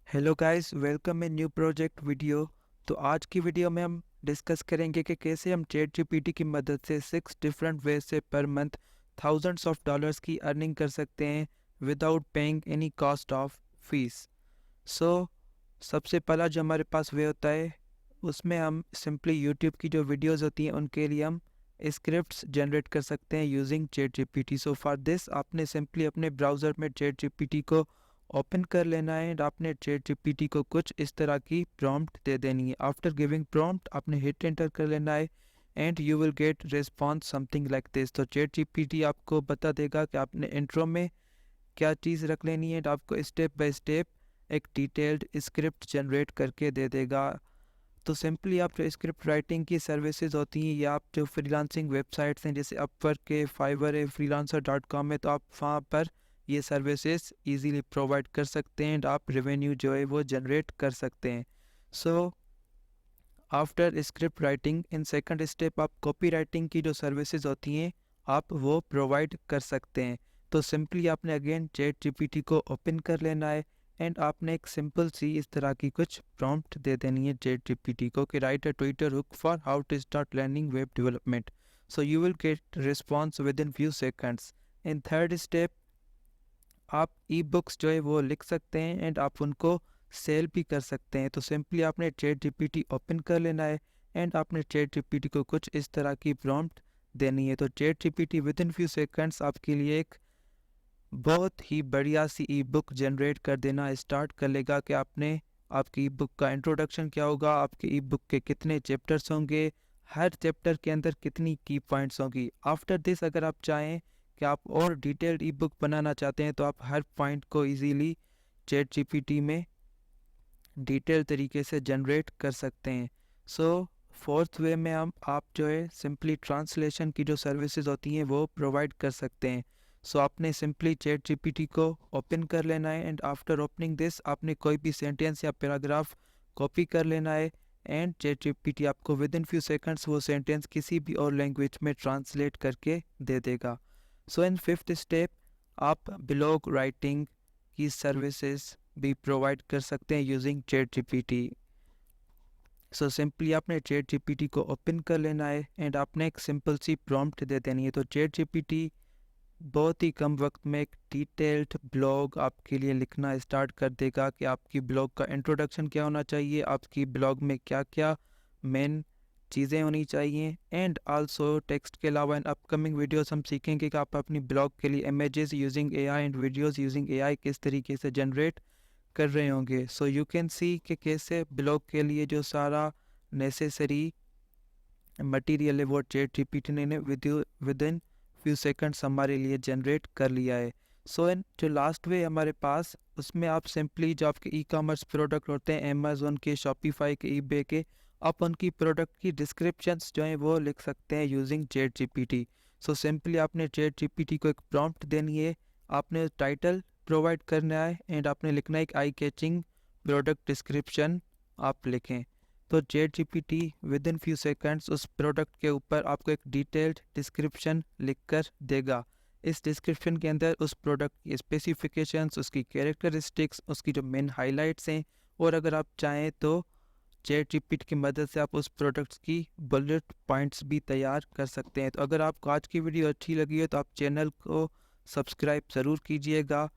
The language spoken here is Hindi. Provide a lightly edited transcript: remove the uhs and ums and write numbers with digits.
Hello guys, welcome in new project video. तो आज की वीडियो में हम डिस्कस करेंगे कि कैसे हम चैट जीपीटी की मदद से 6 डिफरेंट वे से पर मंथ थाउजेंड्स ऑफ डॉलर्स की अर्निंग कर सकते हैं without paying any cost of fees. So सबसे पहला जो हमारे पास वे होता है, उसमें हम सिंपली यूट्यूब की जो वीडियोस होती हैं उनके लिए हम स्क्रिप्ट्स जनरेट कर सकते हैं using chat GPT. So for this आपने सिंपली अपने ब्राउज़र में चैट जीपीटी को ओपन कर लेना है एंड आपने चैट जीपीटी को कुछ इस तरह की प्रॉम्प्ट दे देनी है। आफ्टर गिविंग प्रॉम्प्ट आपने हिट एंटर कर लेना है and you will get response something like this. तो चैट जीपीटी आपको बता देगा कि आपने इंट्रो में क्या चीज़ रख लेनी है एंड आपको स्टेप बाय स्टेप एक डिटेल्ड स्क्रिप्ट जनरेट करके दे देगा। तो सिंपली आप जो स्क्रिप्ट राइटिंग की सर्विसेज होती हैं या आप जो फ्रीलांसिंग वेबसाइट्स हैं जैसे अपवर्क के, फाइवर है, freelancer.com है, तो आप वहाँ पर ये सर्विसेज इजीली प्रोवाइड कर सकते हैं एंड आप रेवेन्यू जो है वो जनरेट कर सकते हैं। So after script writing in second step आप कॉपी राइटिंग की जो सर्विसेज होती हैं आप वो प्रोवाइड कर सकते हैं। तो सिंपली आपने अगेन चैट जीपीटी को ओपन कर लेना है एंड आपने एक सिंपल सी इस तरह की कुछ प्रॉम्प्ट दे देनी है चैट जीपीटी को कि write a Twitter hook for how to start learning web development. So you will get response within few seconds. In third step आप ई बुक्स जो है वो लिख सकते हैं एंड आप उनको सेल भी कर सकते हैं। तो सिंपली आपने चैट जीपीटी ओपन कर लेना है एंड आपने चैट जीपीटी को कुछ इस तरह की प्रॉम्प्ट देनी है। तो chat GPT with in few seconds आपके लिए एक बहुत ही बढ़िया सी ई बुक जनरेट कर देना स्टार्ट कर लेगा कि आपने आपकी ई बुक का इंट्रोडक्शन क्या होगा, आपके ई बुक के कितने चैप्टर्स होंगे, हर चैप्टर के अंदर कितनी की पॉइंट्स होंगी। आफ्टर दिस अगर आप चाहें कि आप और डिटेल्ड ई बुक बनाना चाहते हैं तो आप हर पॉइंट को इजीली चैट जीपीटी में डिटेल तरीके से जनरेट कर सकते हैं। सो फोर्थ वे में हम आप जो है सिंपली ट्रांसलेशन की जो सर्विसेज होती हैं वो प्रोवाइड कर सकते हैं। सो आपने सिंपली चैट जीपीटी को ओपन कर लेना है एंड आफ्टर ओपनिंग दिस आपने कोई भी सेंटेंस या पैराग्राफ कॉपी कर लेना है एंड चैट जीपीटी आपको विद इन फ्यू सेकंड्स वो सेंटेंस किसी भी और लैंग्वेज में ट्रांसलेट करके दे देगा। सो इन फिफ्थ स्टेप आप ब्लॉग राइटिंग की सर्विसेज भी प्रोवाइड कर सकते हैं using chat GPT. So simply आपने चैट जीपीटी को ओपन कर लेना है एंड आपने एक सिंपल सी प्रॉम्प्ट दे देनी है। तो चैट जीपीटी बहुत ही कम वक्त में एक डिटेल्ड ब्लॉग आपके लिए लिखना स्टार्ट कर देगा कि आपकी ब्लॉग का इंट्रोडक्शन क्या होना चाहिए, आपकी ब्लॉग में क्या क्या मेन चीज़ें होनी चाहिए एंड आल्सो टेक्स्ट के अलावा इन अपकमिंग वीडियोस हम सीखेंगे कि आप अपनी ब्लॉग के लिए images using AI and videos using AI किस तरीके से जनरेट कर रहे होंगे। सो यू कैन सी कि कैसे ब्लॉग के लिए जो सारा नेसेसरी मटेरियल है वो चैट जीपीटी ने विद इन फ्यू सेकंड्स हमारे लिए जनरेट कर लिया है। सो इन जो लास्ट वे हमारे पास उसमें आप सिंपली जो आपके ई कॉमर्स प्रोडक्ट होते हैं अमेज़न के, शॉपिफाई के, ईबे के, आप उनकी प्रोडक्ट की डिस्क्रिप्शंस जो हैं वो लिख सकते हैं using chat GPT. So simply आपने चैट जीपीटी को एक प्रॉम्प्ट देनी है, आपने टाइटल प्रोवाइड करना है एंड आपने लिखना है एक आई कैचिंग प्रोडक्ट डिस्क्रिप्शन आप लिखें। तो chat GPT with in few seconds उस प्रोडक्ट के ऊपर आपको एक डिटेल्ड डिस्क्रिप्शन लिख कर देगा। इस डिस्क्रिप्शन के अंदर उस प्रोडक्ट की स्पेसिफिकेशंस, उसकी कैरेक्टरिस्टिक्स, उसकी जो मेन हाइलाइट्स हैं और अगर आप चाहें तो चैट जीपीटी की मदद से आप उस प्रोडक्ट्स की बुलेट पॉइंट्स भी तैयार कर सकते हैं। तो अगर आपको आज की वीडियो अच्छी लगी हो तो आप चैनल को सब्सक्राइब ज़रूर कीजिएगा